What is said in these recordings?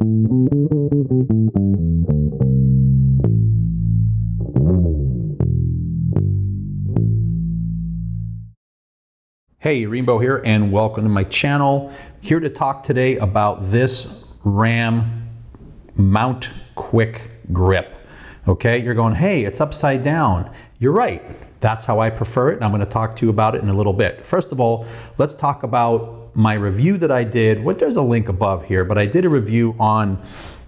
Hey, Rainbow here, and welcome to my channel. Here to talk today about this Ram Mount Quick Grip. Okay, you're going, hey, it's upside down. You're right. That's how I prefer it, and I'm going to talk to you about it in a little bit. First of all, let's talk about my review that I did. There's a link above here, but I did a review on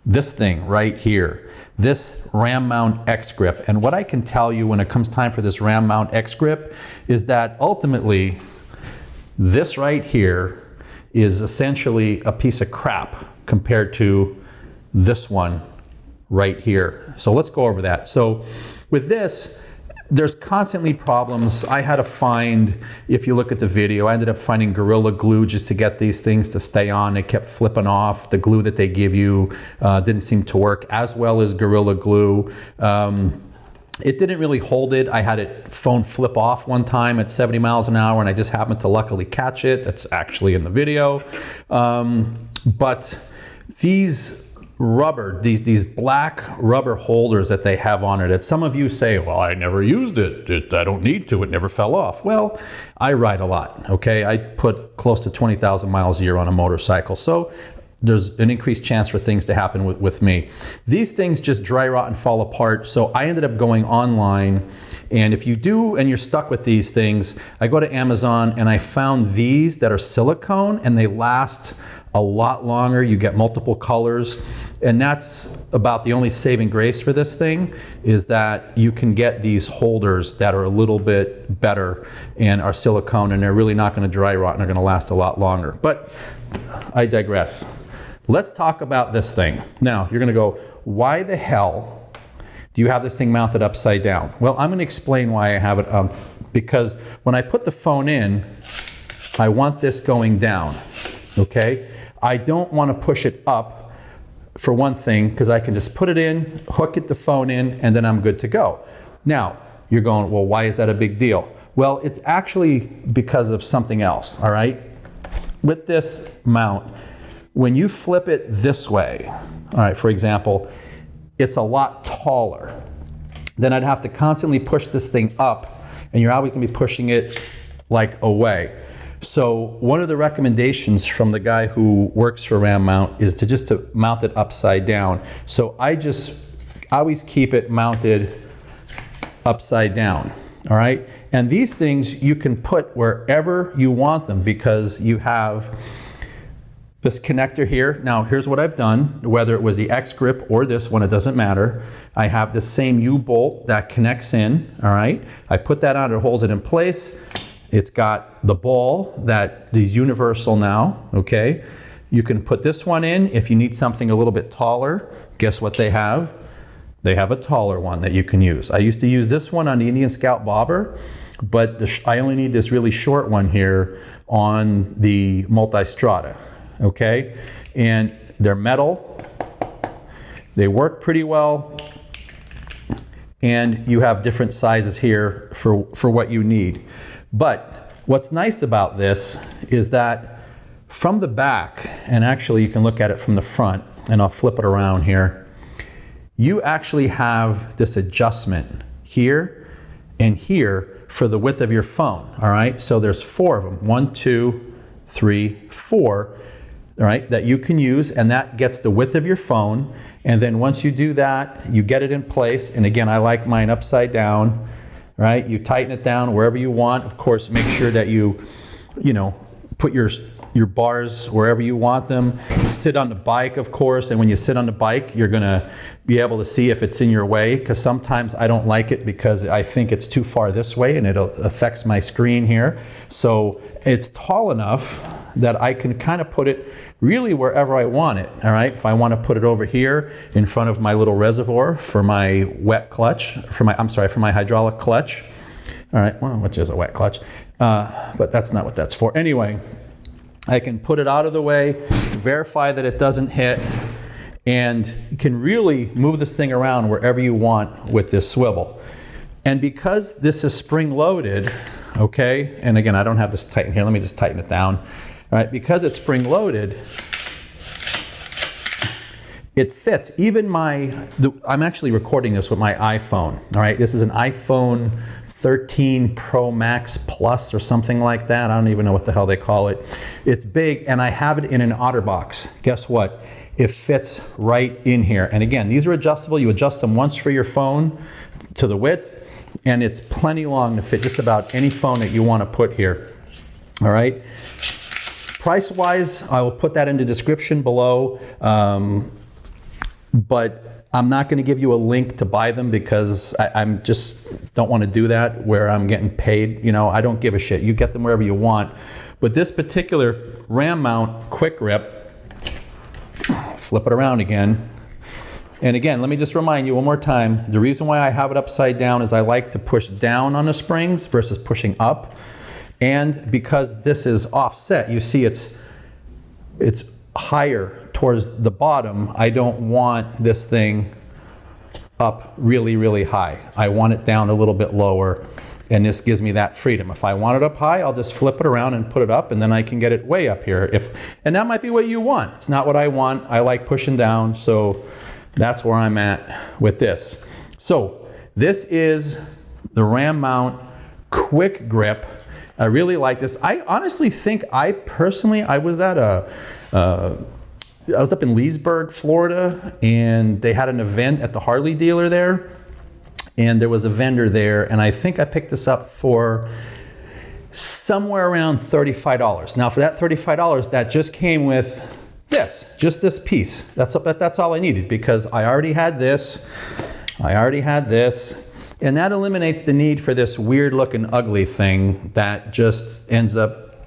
this thing right here, this Ram Mount X Grip. And what I can tell you when it comes time for this Ram Mount X Grip is that ultimately, this right here is essentially a piece of crap compared to this one right here. So let's go over that. So with this, there's constantly problems. I had to find, if you look at the video, I ended up finding Gorilla Glue just to get these things to stay on. They kept flipping off. The glue that they give you didn't seem to work, as well as Gorilla Glue. It didn't really hold it. I had it phone flip off one time at 70 miles an hour, and I just happened to luckily catch it. It's actually in the video. But these rubber, these black rubber holders that they have on it, that some of you say, well, I never used it. I don't need to. It never fell off. Well, I ride a lot, okay? I put close to 20,000 miles a year on a motorcycle. So there's an increased chance for things to happen with me. These things just dry rot and fall apart. So I ended up going online, and if you do and you're stuck with these things, I go to Amazon and I found these that are silicone, and they last a lot longer. You get multiple colors, and that's about the only saving grace for this thing, is that you can get these holders that are a little bit better and are silicone, and they're really not going to dry rot and are going to last a lot longer. But I digress. Let's talk about this thing. Now, you're going to go, why the hell do you have this thing mounted upside down? Well, I'm going to explain why I have it because when I put the phone in, I want this going down, okay? I don't want to push it up, for one thing, because I can just put it in, hook it the phone in, and then I'm good to go. Now, you're going, well, why is that a big deal? Well, it's actually because of something else, all right? With this mount, when you flip it this way, all right, for example, it's a lot taller. Then I'd have to constantly push this thing up, and you're always gonna be pushing it like away. So one of the recommendations from the guy who works for Ram Mount is to mount it upside down. So I always keep it mounted upside down, all right? And these things you can put wherever you want them because you have this connector here. Now, here's what I've done, whether it was the X Grip or this one, it doesn't matter. I have the same U-bolt that connects in, all right? I put that on, it holds it in place. It's got the ball that is universal now, okay? You can put this one in if you need something a little bit taller. Guess what they have? They have a taller one that you can use. I used to use this one on the Indian Scout Bobber, but I only need this really short one here on the Multistrada. Okay, and they're metal, they work pretty well, and you have different sizes here for what you need. But what's nice about this is that from the back, and actually you can look at it from the front, and I'll flip it around here, you actually have this adjustment here and here for the width of your phone, all right? So there's 4 of them, 1, 2, 3, 4, all right, that you can use, and that gets the width of your phone. And then once you do that, you get it in place. And again, I like mine upside down, right? You tighten it down wherever you want. Of course, make sure that you put your bars wherever you want them. Sit on the bike, of course, and when you sit on the bike, you're gonna be able to see if it's in your way, because sometimes I don't like it because I think it's too far this way and it affects my screen here. So it's tall enough that I can kind of put it really wherever I want it, all right? If I want to put it over here in front of my little reservoir for my wet clutch, for my hydraulic clutch, all right, well, which is a wet clutch, but that's not what that's for. Anyway, I can put it out of the way, verify that it doesn't hit, and you can really move this thing around wherever you want with this swivel. And because this is spring-loaded, okay, and again, I don't have this tighten here, let me just tighten it down. All right, because it's spring-loaded, it fits. Even I'm actually recording this with my iPhone. All right, this is an iPhone 13 Pro Max Plus or something like that. I don't even know what the hell they call it. It's big, and I have it in an OtterBox. Guess what? It fits right in here. And again, these are adjustable. You adjust them once for your phone to the width, and it's plenty long to fit just about any phone that you want to put here. All right. Price-wise, I will put that in the description below. But I'm not going to give you a link to buy them because I'm just don't want to do that where I'm getting paid. You know, I don't give a shit. You get them wherever you want. But this particular ram mount quick grip, flip it around again. And again, let me just remind you one more time, the reason why I have it upside down is I like to push down on the springs versus pushing up. And because this is offset, you see it's higher towards the bottom. I don't want this thing up really, really high. I want it down a little bit lower, and this gives me that freedom. If I want it up high, I'll just flip it around and put it up, and then I can get it way up here. And that might be what you want. It's not what I want. I like pushing down, so that's where I'm at with this. So this is the ram mount quick grip. I really like this. I honestly think I was at I was up in Leesburg, Florida, and they had an event at the Harley dealer there, and there was a vendor there, and I think I picked this up for somewhere around $35. Now for that $35, that just came with just this piece. That's all I needed because I already had this, and that eliminates the need for this weird looking ugly thing that just ends up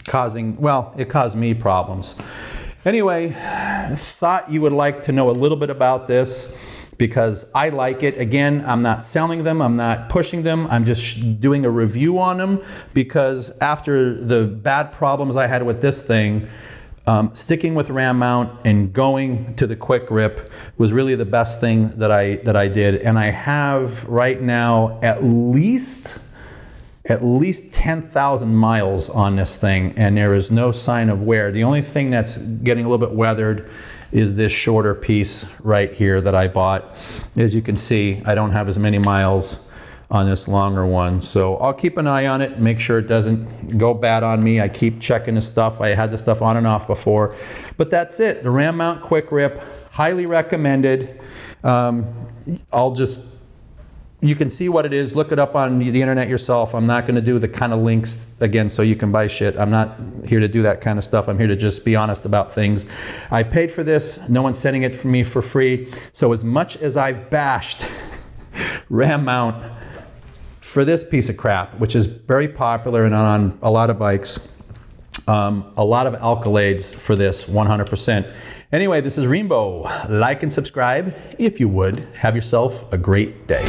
causing, well, it caused me problems. Anyway, thought you would like to know a little bit about this because I like it. Again, I'm not selling them, I'm not pushing them, I'm just doing a review on them because after the bad problems I had with this thing, sticking with ram mount and going to the quick grip was really the best thing that I did. And I have right now at least 10,000 miles on this thing, and there is no sign of wear. The only thing that's getting a little bit weathered is this shorter piece right here that I bought. As you can see, I don't have as many miles on this longer one. So I'll keep an eye on it, make sure it doesn't go bad on me. I keep checking the stuff. I had the stuff on and off before. But that's it. The ram mount quick grip, highly recommended. You can see what it is. Look it up on the internet yourself. I'm not going to do the kind of links again so you can buy shit. I'm not here to do that kind of stuff. I'm here to just be honest about things. I paid for this. No one's sending it for me for free. So as much as I've bashed ram mount for this piece of crap, which is very popular and on a lot of bikes, a lot of accolades for this, 100%. Anyway, this is Rainbow. Like and subscribe if you would. Have yourself a great day.